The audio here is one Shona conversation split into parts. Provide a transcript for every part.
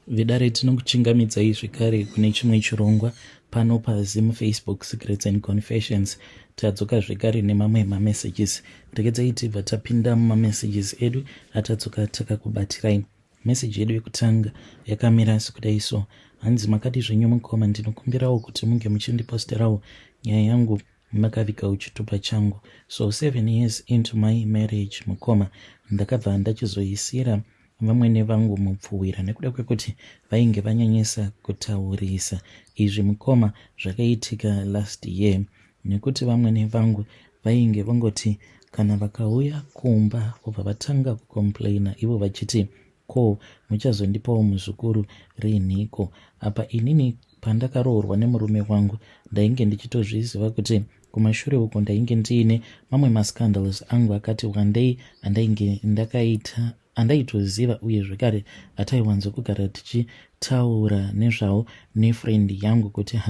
Vedare tinokuchingamidzai zvekare kune chimwe chirongwa pano paZim Facebook Secrets and Confessions. Tadzoka zvekare nemamwe mamessages. Regedzai tibva tapinda mumamessages edu atadzoka takakubatirai. Message yedu yekutanga yakamira sekudai so: hanzi makati zvenyu mukoma, ndinokumbirawo kuti munge muchindiposterawo nyaya yangu makaviga uchitupa changu. So 7 years into my marriage mukoma, ndakabva ndachizoisira vamwene vangu mupfuwira nekuda kwekuti vainge vanyanyisa kutaurisa. Izvi mukoma zvakaitika last year nekuti vamwene vangu vainge vangoti kana vakauya kumba vobva vatanga kukomplaina ivo vachiti ko muchazondipawo muzukuru rinhiko. Apa inini pandakaroorwa nemurume wangu ndainge ndichitozviziva kuti kumashure uko ndainge ndiine mamwe mascandals angu akati wandei andainge ndakaita andaitoziva uye zvekare ataiwanzokugara tichitaura nezvawo nefriend yangu kuti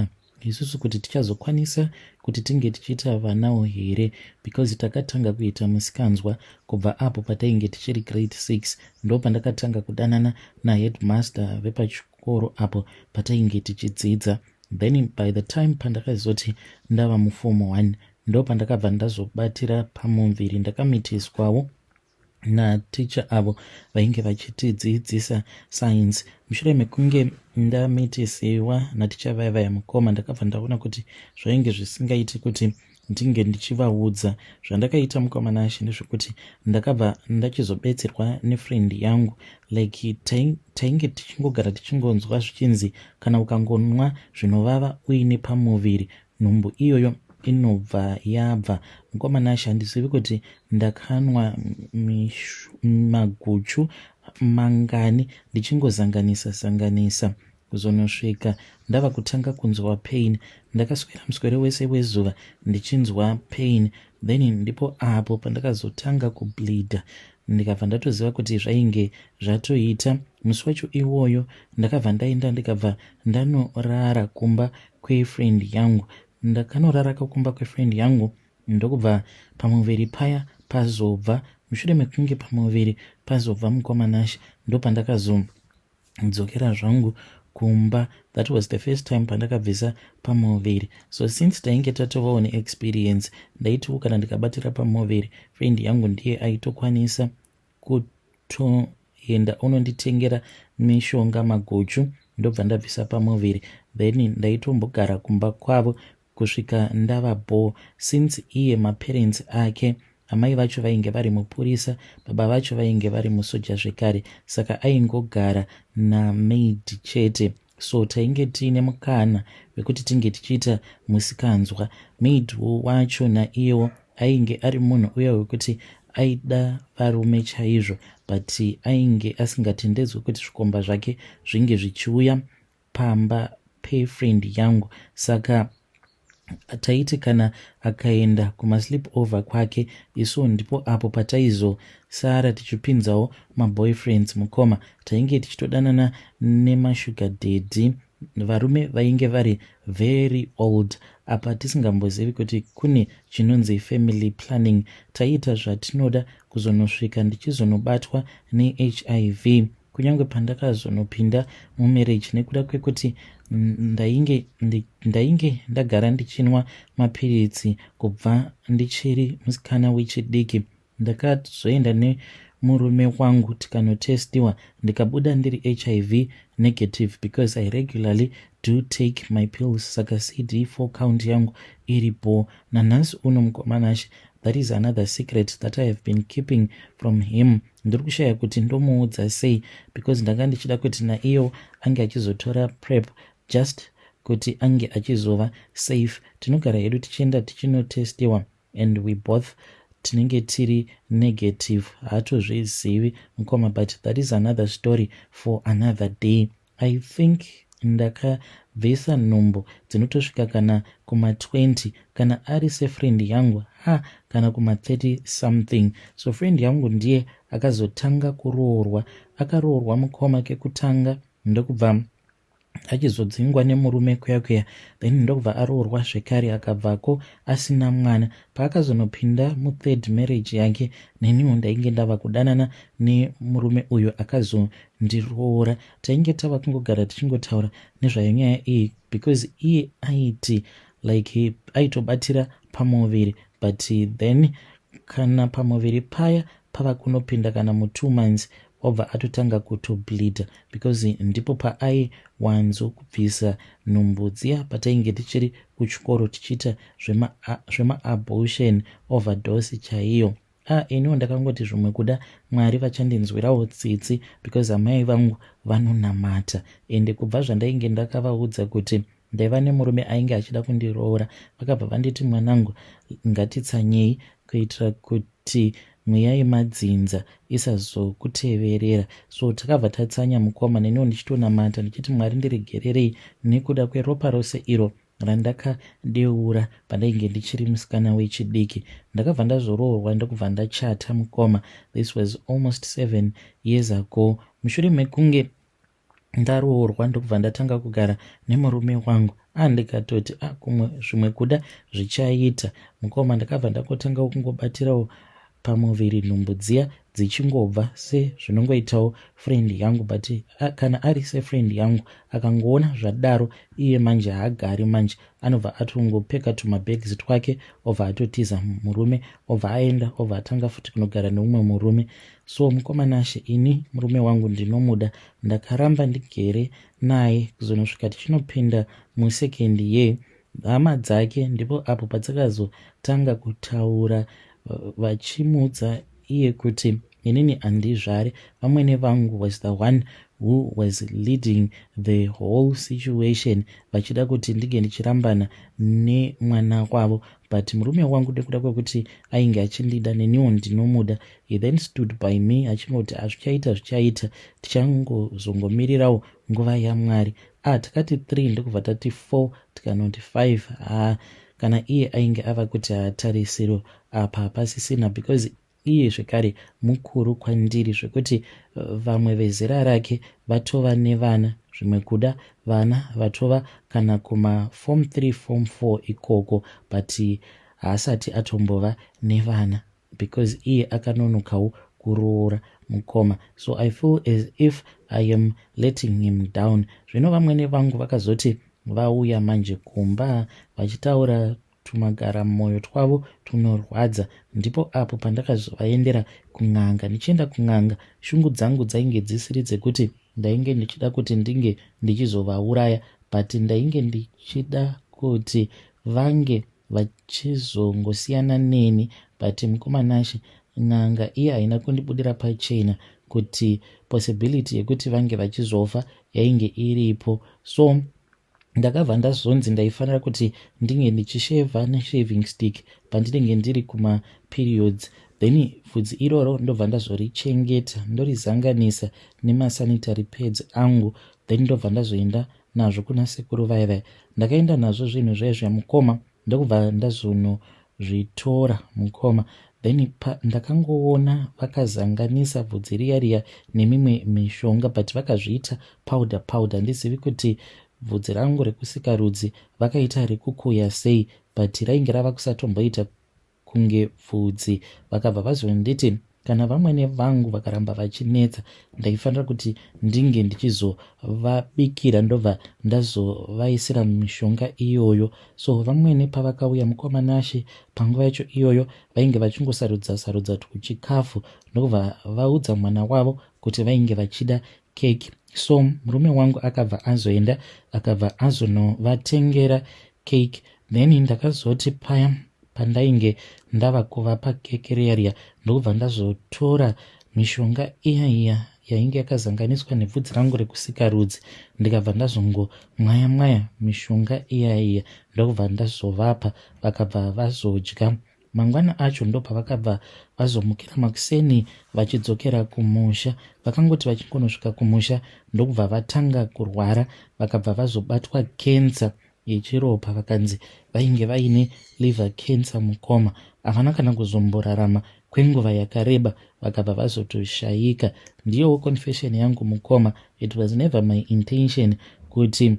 isusu kuti tichazokwanisa kuti tinge tichiita vanawo here, because takatanga kuita musikanzwa kubva apo patainge tichiri grade 6. ndo pandakatanga kudanana naheadmaster vepachikoro apo patainge tichidzidza. Then by the time pandakazoti ndava muform 1 ndo pandakabva ndazobatira pamumviri ndakamitiswawo naticha avo vainge vachitidzidzisa science. Mushure mekunge ndamitisiwa naticha vaya mukoma, ndakabva ndaona kuti zvainge zvisingaiti kuti ndinge ndichivaudza zvandakaita mukoma naShe ndezvekuti ndakabva ndachizobetserwa nefriend yangu, like tainge tichingogara tichingonzwa zvichinzi kana ukangonwa zvinovava uine pamuviri nhumbu iyoyo inobva yabva. Mukoma naShe handizivi kuti ndakanwa maguchu mangani ndichingozanganisa kuzonosvika ndava kutanga kunzwa pain. Ndakaswera muswere wese wezuva ndichinzwa pain, then ndipo apo pandakazotanga kubleeda. Ndikabva ndatoziva kuti zvainge zvatoita. Musi wacho iwoyo ndakabva ndaenda ndikabva ndanorara kumba kwefriend yangu. Ndakanorara kumba kwefriend yangu ndokubva pamuviri paya pazobva. Mushure mekunge pamuviri pazobva mukoma naShe ndo pandakazodzokera zvangu kumba. That was the first time pandakabvisa pamuviri. So since tainge tatovawo neexperience, ndaitiwo kana ndikabatira pamuviri friend yangu ndiye aitokwanisa kutoenda unonditengera mishonga maguchu ndobva ndabvisa pamuviri. Then ndaitombogara kumba kwavo kusvika ndava bore. Since iye maparents ake amai vacho vainge vari mupurisa, baba vacho vainge vari musoja zvekare, saka aingogara namaid chete. So tainge tiine mukana wekuti tinge tichiita musikanzwa. Maid wacho naiyewo ainge ari munhu uya wekuti aida varume chaizvo, but ainge asingatendedzwi kuti zvikomba zvake zvinge zvichiuya pamba pefriend yangu. Saka taiti kana akaenda kumasleep over kwake, isu ndipo apo pataizosara tichipinzawo maboyfriends mukoma. Tainge tichitodanana nemashuga daddy, varume vainge vari very old, apa tisingambozivi kuti kune chinonzi family planning. Taiita zvatinoda kuzonosvika ndichizonobatwa neHIV kunyange pandakazonopinda mumarriage nekuda kwekuti ndainge ndagara ndichinwa mapiritsi kubva ndichiri musikana wechidiki. Ndakazoenda nemurume wangu tikanotestiwa ndikabuda ndiri HIV negative because I regularly do take my pills. Saka CD4 count yangu iripo nanhasi uno mukoma naShe. That is another secret that I have been keeping from him. Ndiri kushaya kuti ndomuudza sei, because ndanga ndichida kuti naiyo ange achizotora prep just kuti ange achizova safe. Tinogara hedu tichienda tichinotestiwa and we both tinenge tiri negative. Hatozvizivi mukoma, but that is another story for another day. I think ndakabvisa nhumbu dzinotosvika kana kuma20 kana ari sefriend yangu kana kuma30 something. So friend yangu ndiye akazotanga kuroorwa. Akaroorwa mukoma kekutanga ndokubva achizodzingwa nemurume kuya then ndokubva aroorwa zvekare akabvako asina mwana. Paakazonopinda muthird marriage yake, neniwo ndainge ndava kudanana nemurume uyo akazondiroora. Tainge tava kungogara tichingotaura nezvanyaya iyi because iye aiti like aitobatira pamuviri, but then kana pamuviri paya pava kunopinda kana mu2 months obva atotanga kutobleeda, because ndipo paaiwanzokubvisa nhumbu dziya patainge tichiri kuchikoro tichiita zvema-abortion overdose chaiyo. Iniwo ndakangoti zvimwe kuda Mwari vachandinzwirawo tsitsi because amai vangu vanonamata, ende kubva zvandainge ndakavaudza kuti ndaiva nemurume ainge achida kundiroora, vakabva vanditi mwanangu ngatitsanyei kuitira kuti mweya yemadzinza isazokuteverera. So takabva tatsanya mukoma, neniwo ndichitonamata ndichiti Mwari ndiregererei nekuda kweropa rose iro randakadeura pandainge ndichiri musikana wechidiki. Ndakabva ndazoroorwa ndokubva ndachata mukoma. This was almost 7 years ago. Mushure mekunge ndaroorwa ndokubva ndatanga kugara nemurume wangu, ndikatoti kumwe zvimwe kuda zvichaita mukoma. Ndakabva ndakotanga kungobatirawo pamuviri nhumbu dziya dzichingobva sezvinongoitawo friend yangu, but kana ari sefriend yangu akangoona zvadaro iye manje haagari, manje anobva atongopeka tumabags twake obva atotiza murume, obva aenda, obva atanga futi kunogara neumwe murume. So mukomanashe, ini murume wangu ndinomuda, ndakaramba ndigere naye kuzonosvika tichinopinda mu2nd year. Hama dzake ndipo apo patakazotanga kutaura vachimuudza iye kuti inini handizvare. Vamwene vangu was the one who was leading the whole situation, vachida kuti ndige ndichirambana nemwana wavo, but murume wangu nekuda kwekuti ainge achindida neniwo ndinomuda, he then stood by me achingoti zvichaita tichangozongomirirawo nguva yaMwari. Takati 3 ndokubva tati 4 tikanoti 5. Kana iye ainge ava kuti hatarisiro apa pasisina, because iye zvekare mukuru kwandiri zvekuti vamwe vezera rake vatova nevana, zvimwe kuda vana vatova kana kuma form 3 form 4 ikoko, but haasati atombova nevana because iye akanonokawo kuroora mukoma. So I feel as if I am letting him down. Zvino vamwene vangu vakazoti vauya manje kumba vachitaura tumagara mwoyo twavo tunorwadza, ndipo apo pandakazovaendera kun'anga. Ndichienda kun'anga, shungu dzangu dzainge dzisiri dzekuti ndainge ndichida kuti ndinge ndichizovauraya, but ndainge ndichida kuti vange vachizongosiyana neni. But mukomanashe, n'anga iye haina kundibudira pachena kuti possibility yekuti vange vachizofa yainge iripo. So ndakabva ndazonzi ndaifanira kuti ndinge ndichishevha neshaving stick pandinenge ndiri kuma periods, then bvudzi iroro ndobva ndazorichengeta ndorizanganisa nemasanitary pads angu, then ndobva ndazoenda nazvo kuna sekuru vaivai. Ndakaenda nazvo zvinhu zvaizvo mukoma, ndokubva ndazonozvitora mukoma. Then ndakangoona vakazanganisa bvudzi riya nemimwe mishonga, but vakazviita powder. Ndizivi kuti bvudzi rangu rekusika rudzi vakaita rekukuya sei, but rainge rava kusatomboita kunge bvudzi. Vakabva vazonditi kana vamwene vangu vakaramba vachinetsa, ndaifanira kuti ndinge ndichizovabikira ndobva ndazovaisira mishonga iyoyo. So vamwene pavakauya mukomanashe panguva yacho iyoyo vainge vachingosarudza tuchikafu, ndokubva vaudza mwana wavo kuti vainge vachida keki. So murume wangu akabva azoenda akabva azonovatengera cake, then ndakazoti paya pandainge ndava kuvapa keke riya ndokubva ndazotora mishonga iya yainge yakazanganiswa nebvudzi rangu rekusika rudzi, ndikabva ndazongomwaya mishonga iya ndokubva ndazovapa, vakabva vazodya. Mangwana acho ndo pavakabva vazomukira makuseni vachidzokera kumusha. Vakangoti vachingonosvika kumusha ndokubva vatanga kurwara, vakabva vazobatwa kensa yechiropa, vakanzi vainge vaine liver cancer mukoma. Havana kana kuzomborarama kwenguva yakareba, vakabva vazotoshayika. Ndiyowo confession yangu mukoma. It was never my intention kuti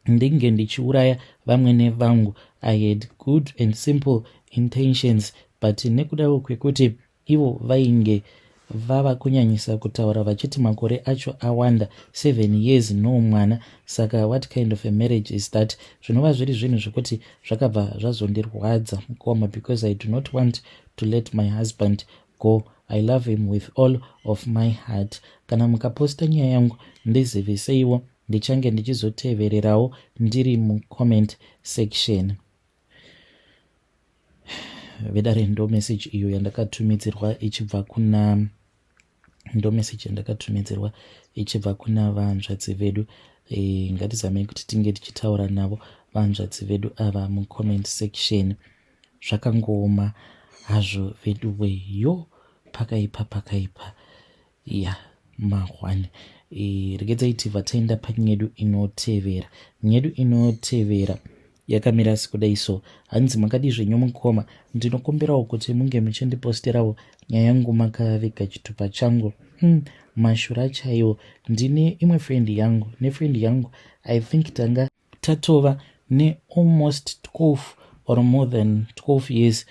ndinge ndichiuraya vamwene vangu. I had good and simple intentions, but nekudawo kwekuti ivo vainge vava kunyanyisa kutaura vachiti makore acho awanda, 7 years no mwana, saka what kind of a marriage is that? Zvinova zviri zvinhu zvekuti zvakabva zvazondirwadza mukoma, because I do not want to let my husband go. I love him with all of my heart. Kana mukaposta nyaya yangu ndiziviseiwo, ndichange ndichizotevererawo ndiri mucomment section. Vedare ndo message iyo yandakatumidzirwa ichibva kuna vanzvadzi vedu. Ngatizamei kuti tinge tichitaura navo vanzvadzi vedu ava mucomment section. Zvakangooma hazvo vedu weyo, pakaipa ya mahwani. Regedzai tibva taenda panyedu inotevera. Nyedu inotevera yakamira sekudai so. Hanzi makadi zvenyu mukoma, ndinokumbirawo kuti munge muchindiposterawo nyaya yangu makaviga chitupa changu. Mashura chaiwo. Ndine imwe friend yangu, nefriend yangu I think tanga tatova ne almost 12 or more than 12 years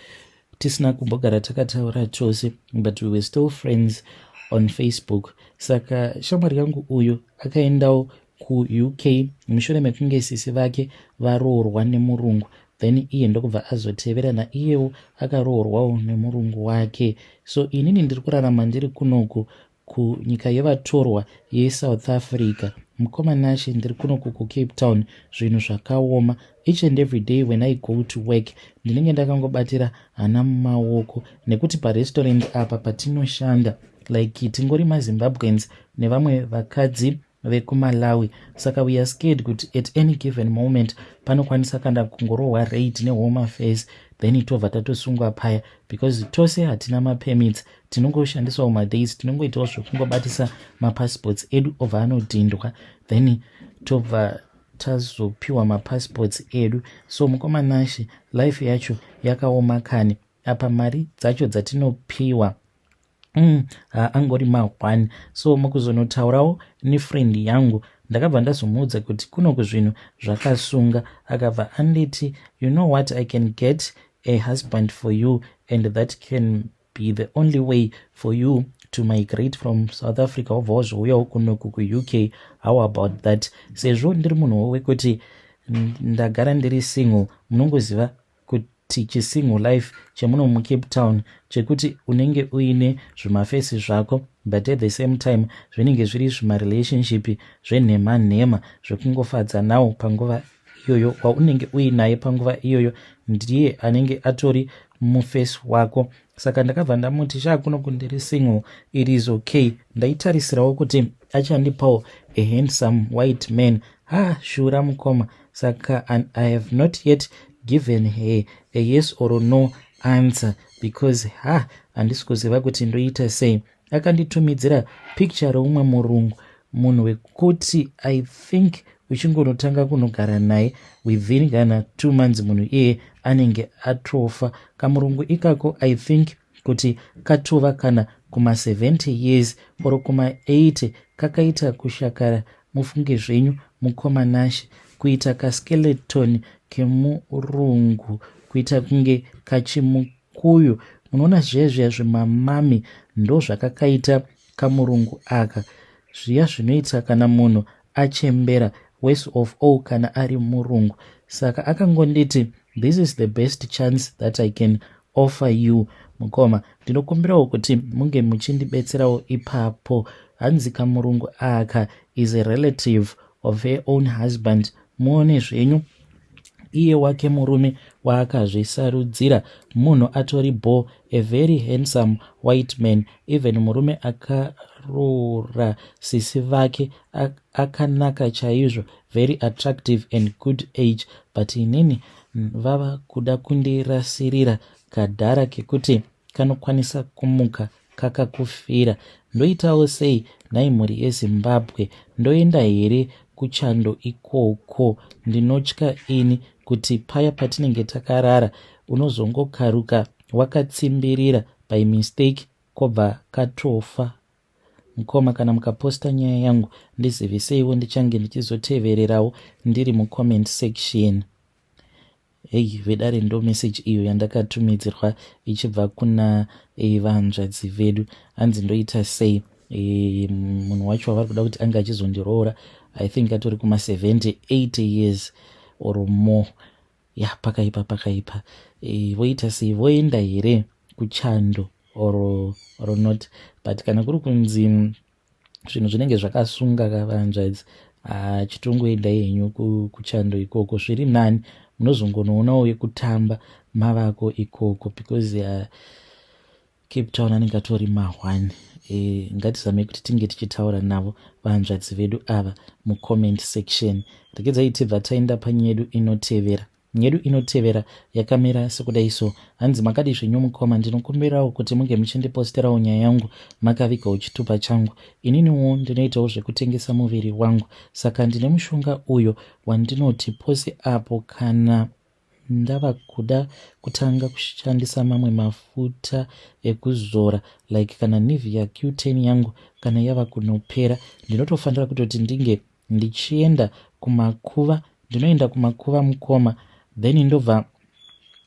tisina kumbogara takataura chose, but we were still friends on Facebook. Saka shamwari yangu uyu akaendawo kuUK mushure mekunge sisi vake varoorwa nemurungu, then iye ndokubva azotevera naiyewo akaroorwawo nemurungu wake. So inini ndiri kurarama ndiri kunoku kunyika yevatorwa yeSouth Africa. Mukoma Nashe ndiri kunoku kuCape Town. Zvinhu zvakaoma. Each and every day when I go to work ndinenge ndakangobatira hana mumaoko, nekuti parestaurant apa patinoshanda like tingori maZimbabweans nevamwe vakadzi vekuMalawi. Saka we are scared kuti at any given moment panokwanisa kanda kungorohwa raid nehome affairs, then tobva tatosungwa paya, because tose hatina mapermits. Tinongoshandiswa madays, tinongoitawo zvokungobatisa mapassports edu obva anodhindwa, then tobva tazopiwa mapassports edu. So mukoma Nashe life yacho yakaoma kani. Apa mari dzacho dzatinopiwa angori mahwani. So mukuzonotaurawo nefriend yangu ndakabva ndazomuudza kuti kunoku zvinhu zvakasunga. Akabva anditi, you know what, I can get a husband for you and that can be the only way for you to migrate from South Africa obva wazouyawo kunoku kuUK. How about that? Sezvo ndiri munhu wekuti ndagara ndiri single, munongoziva kuti chisingle life chemuno muCape Town chekuti unenge uine zvimafesi zvako, but at the same time zvinenge zviri zvimarelationship zvenhema zvekungofadza nawo panguva iyoyo. Waunenge uinaye panguva iyoyo ndiye anenge atori mufesi wako. Saka ndakabva ndamuti kuno kundiri single, it is okay. Ndaitarisirawo kuti achandipawo a handsome white man. Shura mukoma. Saka I have not yet given her a yes or no answer, because handisi kuziva kuti ndoita sei. Akanditumidzira picture roumwe murungu, munhu wekuti I think uchingonotanga kunogara naye within kana 2 months munhu iye anenge atofa. Kamurungu ikako I think kuti katova kana kuma 70 years or kuma 80. Kakaita kushakara. Mufunge zvenyu mukoma Nashe, kuita kaskeleton kemurungu, kuita kunge kachimukuyu. Munoona zviya zvimamami ndo zvakakaita kamurungu aka. Zviya zvinoita kana munhu achembera, worst of all kana ari murungu. Saka akangonditi, this is the best chance that I can offer you mukoma. Ndinokumbirawo kuti munge muchindibetserawo ipapo. Hanzi kamurungu aka is a relative of her own husband. Muone zvenyu, iye wake murume waakazvisarudzira, munhu atori bo, a very handsome white man. Even murume akaroora sisi vake akanaka chaizvo, very attractive and good age. But inini vava kuda kundirasirira kadhara kekuti kanokwanisa kumuka kakakufira. Ndoitawo sei nhai mhuri yeZimbabwe? Ndoenda here kuchando ikoko? Ndinotya ini kuti paya patinenge takarara unozongokaruka wakatsimbirira by mistake kobva katofa. mukoma kana mukaposta nyaya yangu ndiziviseiwo, ndichange ndichizotevererawo ndiri mucomment section. Hei vedare ndo message iyo yandakatumidzirwa ichibva kuna vanzvadzi vedu. Hanzi ndoita sei, munhu wacho wavari kuda kuti anga achizondiroora, I think atori kuma 70-80 years or more. Pakaipa. Voita sei, voenda here kuchando or not? But kana kuri kunzi zvinhu zvinenge zvakasunga kavanzvadzi, chitongoendai henyu kuchando ikoko, zviri nani. Munozongonoonawo yekutamba mavako ikoko, because Cape Town anenge atori mahwani. Ngatizame kuti tinge tichitaura navo vanzvadzi vedu ava mucomment section. Regedzai tibva taenda panyedu inotevera. Nyedu inotevera yakamira sekudai so. Hanzi makadi zvenyu mukoma, ndinokumbirawo kuti munge muchindiposterawo nyaya yangu makavigawo chitupa changu. Ininiwo ndinoitawo zvekutengesa muviri wangu, saka ndine mushonga uyo wandinoti pose apo kana ndava kuda kutanga kushandisa mamwe mafuta ekuzora like kana Nivea Q10 yangu kana yava kunopera, ndinotofanira kutoti ndinge ndichienda kumakuva. Ndinoenda kumakuva mukoma, then ndobva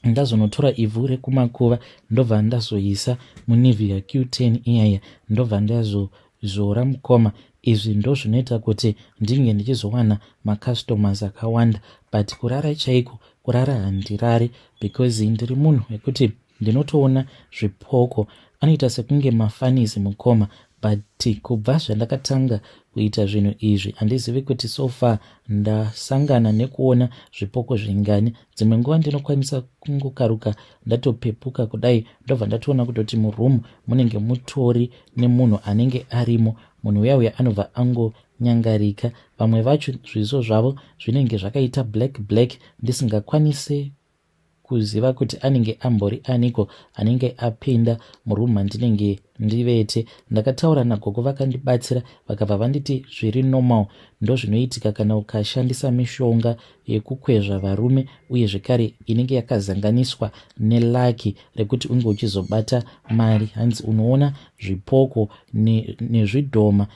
ndazonotora ivhu rekumakuva ndobva ndazoisa muNivea Q10 iyaya, ndobva ndazozora mukoma. Izvi ndo zvinoita kuti ndinge ndichizowana macustomers akawanda, but kurara chaiko, kurara handirari, because ndiri munhu wekuti ndinotoona zvipoko anoita sekunge mafanizi mukoma. But kubva zvandakatanga kuita zvinhu izvi handizivi kuti so far ndasangana nekuona zvipoko zvingani. Dzimwe nguva ndinokwanisa kungokaruka ndatopepuka kudai, ndobva ndatoona kutoti murumu munenge mutori nemunhu anenge arimo. Munhu uya anobva angonyangarika. Vamwe vacho zviso zvavo zvinenge zvakaita black, ndisingakwanise kuziva kuti anenge ambori aniko anenge apinda murumu mandinenge ndivete. Ndakataura nagogo vakandibatsira, vakabva vanditi zviri normal, ndo zvinoitika kana ukashandisa mishonga yekukwezva varume, uye zvekare inenge yakazanganiswa nelaki rekuti unge uchizobata mari. Hanzi unoona zvipoko nezvidhoma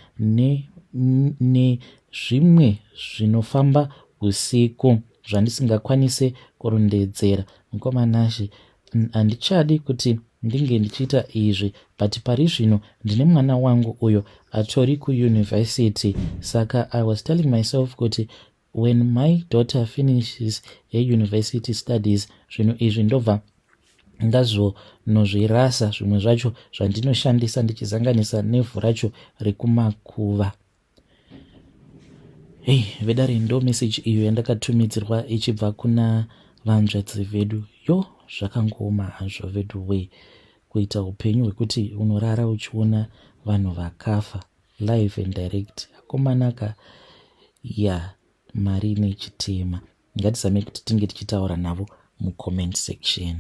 nezvimwe zvinofamba usiku zvandisingakwanise kurondedzera. Mukomanashi, handichadi kuti ndinge ndichiita izvi, but pari zvino ndine mwana wangu uyo atori kuuniversity, saka I was telling myself kuti when my daughter finishes her university studies, zvinhu izvi ndobva ndazonozvirasa zvimwe zvacho zvandinoshandisa ndichizanganisa nevhu racho rekumakuva. Vedare ndo message iyo yandakatumidzirwa ichibva kuna vanzvadzi vedu. Zvakangoma hazvo vedu we, kuita upenyu hwekuti unorara uchiona vanhu vakafa live and direct. Akomanaka mari nechitema. Ngatizame kuti tinge tichitaura navo mucomment section.